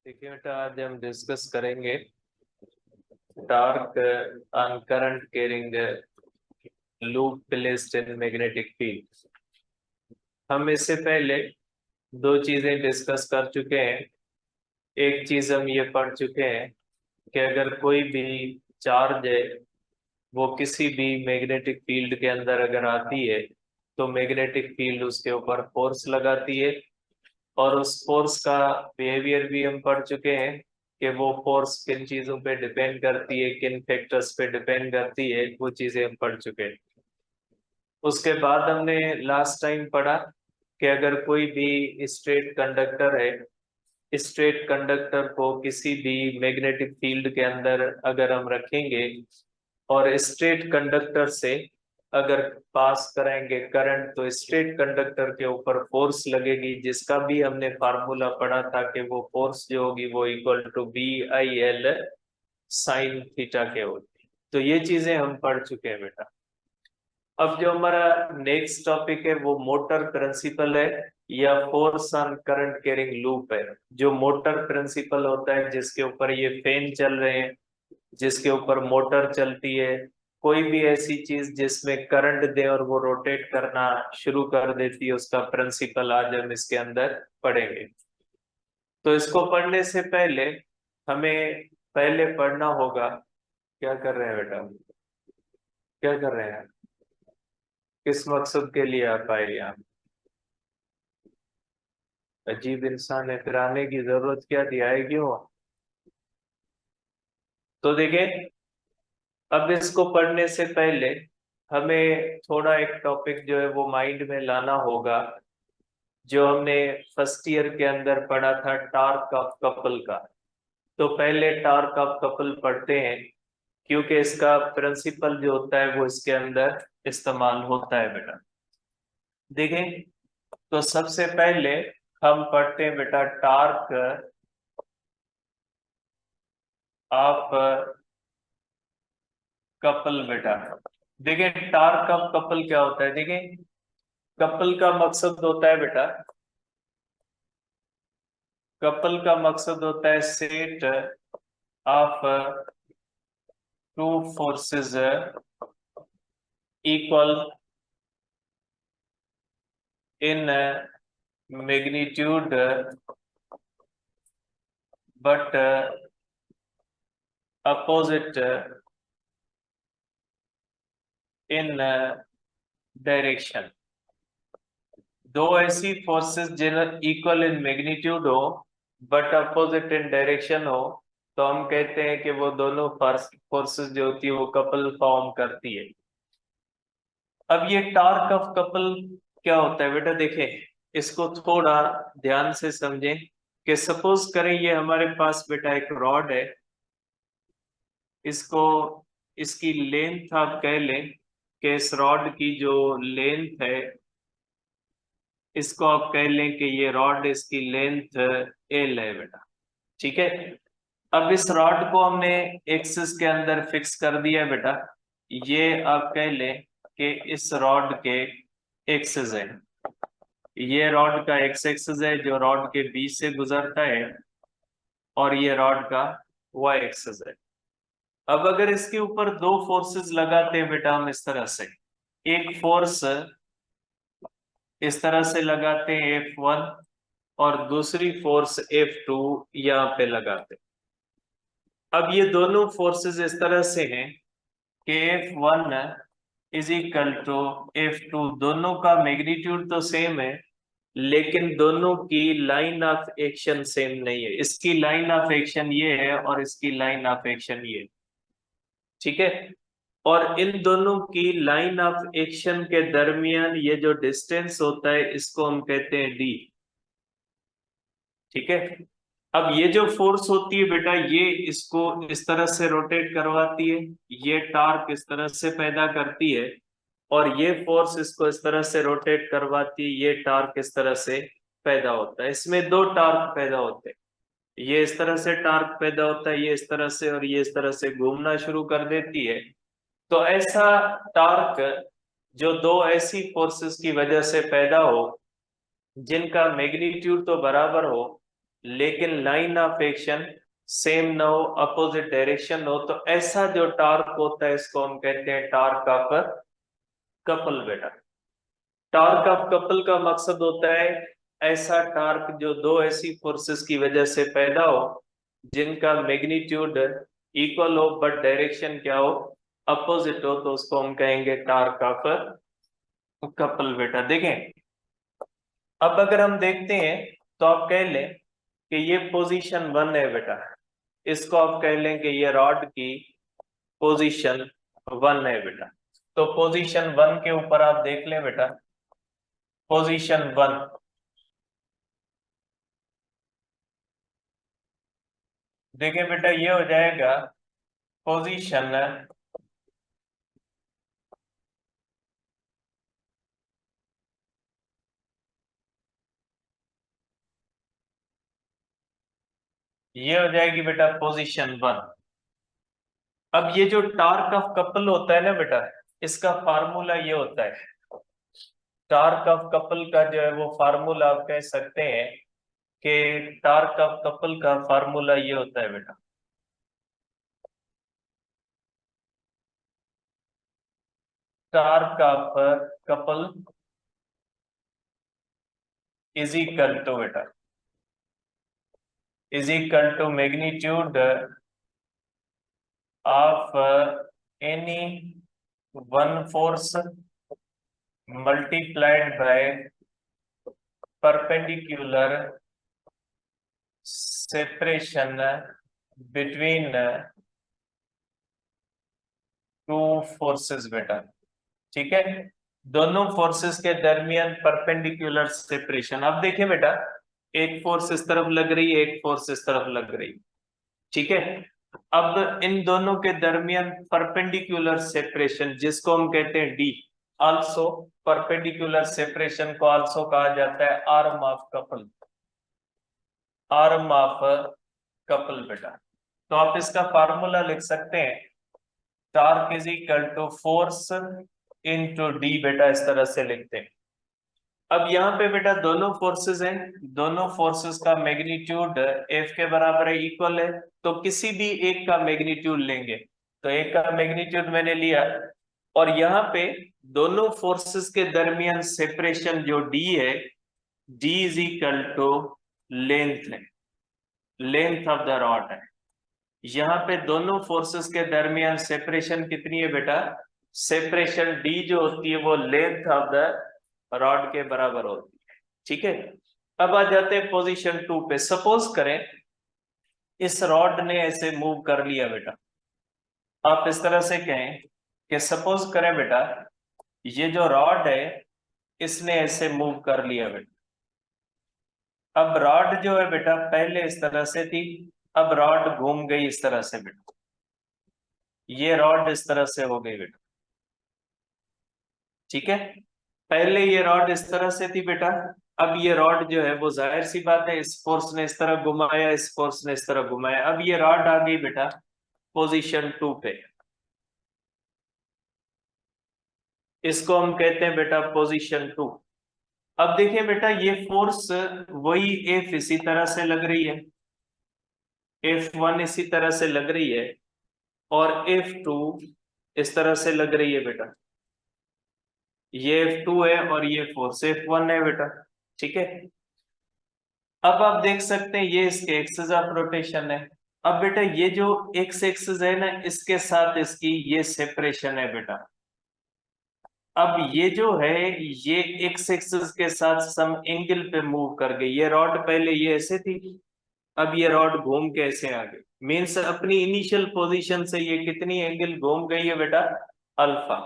देखिए बेटा, आज हम डिस्कस करेंगे torque on current carrying loop placed in magnetic field. हम इससे पहले दो चीजें डिस्कस कर चुके हैं। एक चीज हम ये पढ़ चुके हैं कि अगर कोई भी चार्ज है वो किसी भी मैग्नेटिक फील्ड के अंदर अगर आती है तो मैग्नेटिक फील्ड उसके ऊपर फोर्स लगाती है, और उस फोर्स का बिहेवियर भी हम पढ़ चुके हैं कि वो फोर्स किन चीजों पे डिपेंड करती है, किन फैक्टर्स पे डिपेंड करती है, वो चीजें हम पढ़ चुके हैं। उसके बाद हमने लास्ट टाइम पढ़ा कि अगर कोई भी स्ट्रेट कंडक्टर है, स्ट्रेट कंडक्टर को किसी भी मैग्नेटिक फील्ड के अंदर अगर हम रखेंगे और स्ट्रेट कंडक्टर से अगर पास कराएंगे करंट, तो स्ट्रेट कंडक्टर के ऊपर फोर्स लगेगी, जिसका भी हमने फार्मूला पढ़ा था कि वो फोर्स जो होगी वो equal to BIL sine theta के होती। तो ये चीजें हम पढ़ चुके हैं बेटा। अब जो हमारा नेक्स्ट टॉपिक है वो मोटर प्रिंसिपल है या force on current carrying loop है। जो मोटर प्रिंसिपल होता है, जिसके ऊपर ये फैन चल रहे हैं, जिसके ऊपर मोटर चलती है, कोई भी ऐसी चीज जिसमें करंट दे और वो रोटेट करना शुरू कर देती है, उसका प्रिंसिपल आज हम इसके अंदर पढ़ेंगे। तो इसको पढ़ने से पहले हमें पहले पढ़ना होगा। क्या कर रहे हैं बेटा? क्या कर रहे हैं? किस मकसद के लिए आप आए यहाँ? अजीब इंसान है, फिर आने की जरूरत क्या थी, आए क्यों? तो देखें, अब इसको पढ़ने से पहले हमें थोड़ा एक टॉपिक जो है वो माइंड में लाना होगा, जो हमने फर्स्ट ईयर के अंदर पढ़ा था, टार्क ऑफ कपल का। तो पहले टार्क ऑफ कपल पढ़ते हैं, क्योंकि इसका प्रिंसिपल जो होता है वो इसके अंदर इस्तेमाल होता है बेटा। देखें, तो सबसे पहले हम पढ़ते हैं बेटा टार्क ऑफ कपल बेटा। देखें, टार्क ऑफ कपल क्या होता है। देखें, कपल का मकसद होता है बेटा, कपल का मकसद होता है set of two forces equal in magnitude but opposite in direction. दो ऐसी फोर्सेस जिन्हें इक्वल इन मैग्नीट्यूड हो बट अपोजिट इन डायरेक्शन हो, तो हम कहते हैं कि वो दोनों फोर्सेस जो होती है वो कपल फॉर्म करती है। अब ये टार्क ऑफ कपल क्या होता है बेटा? देखें, इसको थोड़ा ध्यान से समझें कि सपोज करें ये हमारे पास बेटा एक रॉड है। इसको, इसकी लेंथ आप कह लें कि इस रॉड की जो लेंथ है, इसको आप कह लें कि ये रॉड, इसकी लेंथ L है बेटा। ठीक है। अब इस रॉड को हमने एक्सिस के अंदर फिक्स कर दिया है बेटा। ये आप कह लें कि इस रॉड के एक्सिस है। ये रॉड का एक्स एक्सिस है जो रॉड के बीच से गुजरता है, और ये रॉड का वाई एक्सिस है। अब अगर इसके ऊपर दो फोर्सेस लगाते हैं बेटा हम इस तरह से, एक फोर्स इस तरह से लगाते हैं F1, और दूसरी फोर्स F2 यहाँ पे लगाते हैं। अब ये दोनों फोर्सेस इस तरह से हैं कि F1 is equal to F2। दोनों का मैग्नीट्यूड तो सेम है, लेकिन दोनों की लाइन ऑफ एक्शन सेम नहीं है। इसकी लाइन ऑफ एक्शन ये है और इसकी लाइन ऑफ एक्शन ये है। ठीक है। और इन दोनों की लाइन ऑफ एक्शन के दरमियान ये जो डिस्टेंस होता है इसको हम कहते हैं D। ठीक है। अब ये जो फोर्स होती है बेटा, ये इसको इस तरह से रोटेट करवाती है, ये टार्क इस तरह से पैदा करती है, और ये फोर्स इसको इस तरह से रोटेट करवाती है, ये टार्क इस तरह से पैदा होता है। इसमें दो टार्क पैदा होते हैं, ये इस तरह से टार्क पैदा होता है, ये इस तरह से, और ये इस तरह से घूमना शुरू कर देती है। तो ऐसा टार्क जो दो ऐसी फोर्सेस की वजह से पैदा हो, जिनका मैग्नीट्यूड तो बराबर हो लेकिन लाइन ऑफ एक्शन सेम ना हो, अपोजिट डायरेक्शन हो, तो ऐसा जो टॉर्क होता है इसको हम कहते हैं टॉर्क ऑफ कपल बेटा। टॉर्क ऑफ कपल का मकसद होता है ऐसा टॉर्क जो दो ऐसी फोर्सेस की वजह से पैदा हो जिनका मैग्नीट्यूड इक्वल हो बट डायरेक्शन क्या हो, अपोजिट हो, तो उसको हम कहेंगे टॉर्क ऑफ कपल बेटा। देखें, अब अगर हम देखते हैं तो आप कह लें कि ये पोजीशन 1 है बेटा, इसको आप कह लें कि ये रॉड की पोजीशन 1 है बेटा। तो पोजीशन 1 के ऊपर आप देख लें बेटा, पोजीशन 1, देखिए बेटा ये हो जाएगा पोजीशन, ये हो जाएगी बेटा पोजीशन 1। अब ये जो टॉर्क ऑफ कपल होता है ना बेटा, इसका फार्मूला ये होता है, टॉर्क ऑफ कपल का जो है वो फार्मूला आप कह सकते हैं कि टॉर्क ऑफ कपल का फार्मूला ये होता है बेटा, torque of couple is equal to बेटा, is equal to magnitude of any one force multiplied by perpendicular separation between two forces बेटा। ठीक है, दोनों फोर्सेस के दरमियान परपेंडिकुलर सेपरेशन। अब देखिए बेटा, एक फोर्स इस तरफ लग रही है, एक फोर्स इस तरफ लग रही है, ठीक है। अब इन दोनों के दरमियान परपेंडिकुलर सेपरेशन जिसको हम कहते हैं डी, आल्सो परपेंडिकुलर सेपरेशन को आल्सो कहा जाता है arm of couple, arm of couple बेटा। तो आप इसका फार्मूला लिख सकते हैं, torque is equal to force into d बेटा, इस तरह से लिखते हैं। अब यहाँ पे बेटा दोनों फोर्सेस हैं, दोनों फोर्सेस का मैग्नीट्यूड एफ के बराबर है, इक्वल है, तो किसी भी एक का मैग्नीट्यूड लेंगे, तो एक का मैग्नीट्यूड मैंने लिया, और यहाँ पे दोनों फोर्सेस के दरमियान सेपरेशन जो डी है, d is equal to length है, लेंथ ऑफ द रॉड है। यहाँ पे दोनों फोर्सेस के दरमियान सेपरेशन कितनी है बेटा, सेपरेशन डी जो होती है वो लेंथ ऑफ द रॉड के बराबर होती है, ठीक है। अब आ जाते हैं पोजीशन 2 पे। सपोज करें इस रॉड ने ऐसे मूव कर लिया बेटा, आप इस तरह से कहें कि सपोज करें बेटा ये जो रॉड है इसने ऐसे मूव कर लिया बेटा। अब रॉड जो है बेटा पहले इस तरह से थी, अब रॉड घूम गई इस तरह से बेटा, ये रॉड इस तरह से हो गई बेटा, ठीक है। पहले ये रॉड इस तरह से थी बेटा, अब ये रॉड जो है वो जाहिर सी बात है इस फोर्स ने इस तरह घुमाया, इस फोर्स ने इस तरह घुमाया, अब ये रॉड आ गई बेटा पोजीशन 2 पे, इसको हम कहते हैं बेटा पोजीशन 2। अब देखिए बेटा ये फोर्स वही एफ इसी तरह से लग रही है, F1 इसी तरह से लग रही है, और F2 इस तरह से लग रही है बेटा, ये F2 है और ये फोर्स F1 है बेटा, ठीक है। अब आप देख सकते हैं ये इसके एक्सिस ऑफ रोटेशन है। अब बेटा ये जो एक्स एक्सिस है ना इसके साथ इसकी ये सेपरेशन है बेटा। अब ये जो है ये एक्स एक्सिस के साथ सम एंगल पे मूव कर गई, ये रॉड पहले ये ऐसे थी, अब ये रॉड घूम के ऐसे आ गई, मीन्स अपनी इनिशियल पोजीशन से ये कितनी एंगल घूम गई है बेटा, अल्फा।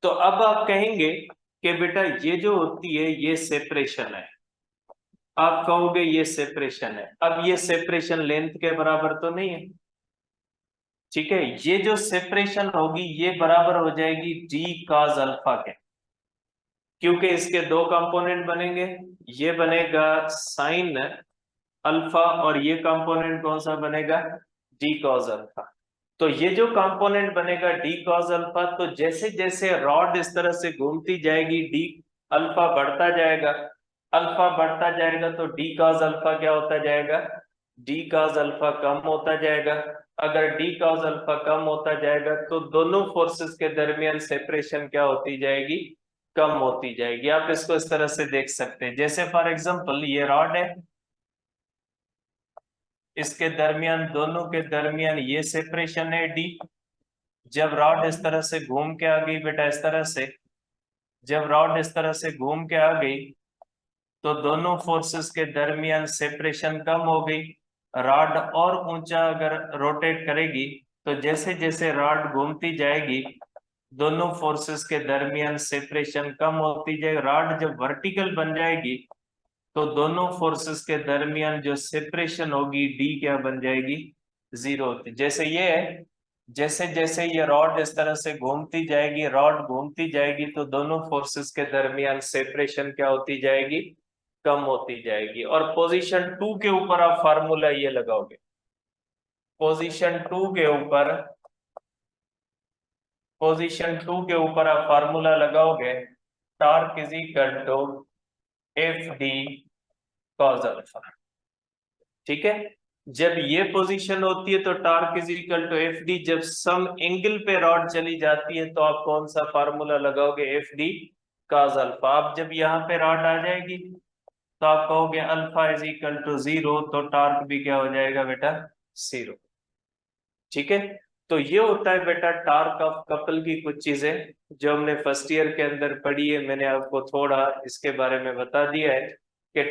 तो अब आप कहेंगे कि बेटा ये जो होती है ये सेपरेशन है, आप कहोगे ये सेपरेशन है। अब ये सेपरेशन लेंथ के बराबर तो नहीं है, ठीक है। ये जो सेपरेशन होगी ये बराबर हो जाएगी डी कॉस अल्फा के, क्योंकि इसके दो कंपोनेंट बनेंगे, ये बनेगा साइन अल्फा और ये कंपोनेंट कौन सा बनेगा, डी कॉस अल्फा। तो ये जो कंपोनेंट बनेगा डी कॉस अल्फा, तो जैसे जैसे रॉड इस तरह से घूमती जाएगी डी अल्फा बढ़ता जाएगा। अल्फा बढ़ता जाएगा तो डी कॉस अल्फा क्या होता जाएगा, डी कॉस अल्फा कम होता जाएगा। अगर डी कॉस अल्फा कम होता जाएगा तो दोनों फोर्सेस के दरमियान सेपरेशन क्या होती जाएगी, कम होती जाएगी। आप इसको इस तरह से देख सकते हैं, जैसे फॉर एग्जांपल ये रॉड है, इसके दरमियान, दोनों के दरमियान ये सेपरेशन है डी। जब रॉड इस तरह से घूम के आ गई बेटा, इस तरह से जब रॉड इस तरह से घूम के आ गई तो दोनों फोर्सेस के दरमियान सेपरेशन कम हो गई। रॉड और ऊंचा अगर रोटेट करेगी तो जैसे जैसे रॉड घूमती जाएगी दोनों फोर्सेस के दरमियान सेपरेशन कम होती जाएगी। रॉड जब वर्टिकल बन जाएगी तो दोनों फोर्सेस के दरमियान जो सेपरेशन होगी डी क्या बन जाएगी, जीरो होती। जैसे ये है, जैसे जैसे ये रॉड इस तरह से घूमती जाएगी, रॉड घूमती जाएगी तो दोनों फोर्सेस के दरमियान सेपरेशन क्या होती जाएगी, कम होती जाएगी। और पोजीशन 2 के ऊपर आप फार्मूला ये लगाओगे, पोजीशन 2 के ऊपर, पोजीशन 2 के ऊपर आप फार्मूला लगाओगे, torque is equal to f d cos alpha. ठीक है, जब ये पोजीशन होती है तो torque is equal to f d. जब सम एंगल पे रॉड चली जाती है तो आप कौन सा फार्मूला लगाओगे, एफ डी कॉस अल्फा। अब जब यहाँ पे रॉड आ जाएगी तो आप कहोगे alpha is equal to zero, तो टॉर्क भी क्या हो जाएगा बेटा, जीरो। ठीक है, तो ये होता है बेटा टॉर्क ऑफ कपल की कुछ चीजें जो हमने फर्स्ट ईयर के अंदर पढ़ी है। मैंने आपको थोड़ा इसके बारे में बता दिया है कि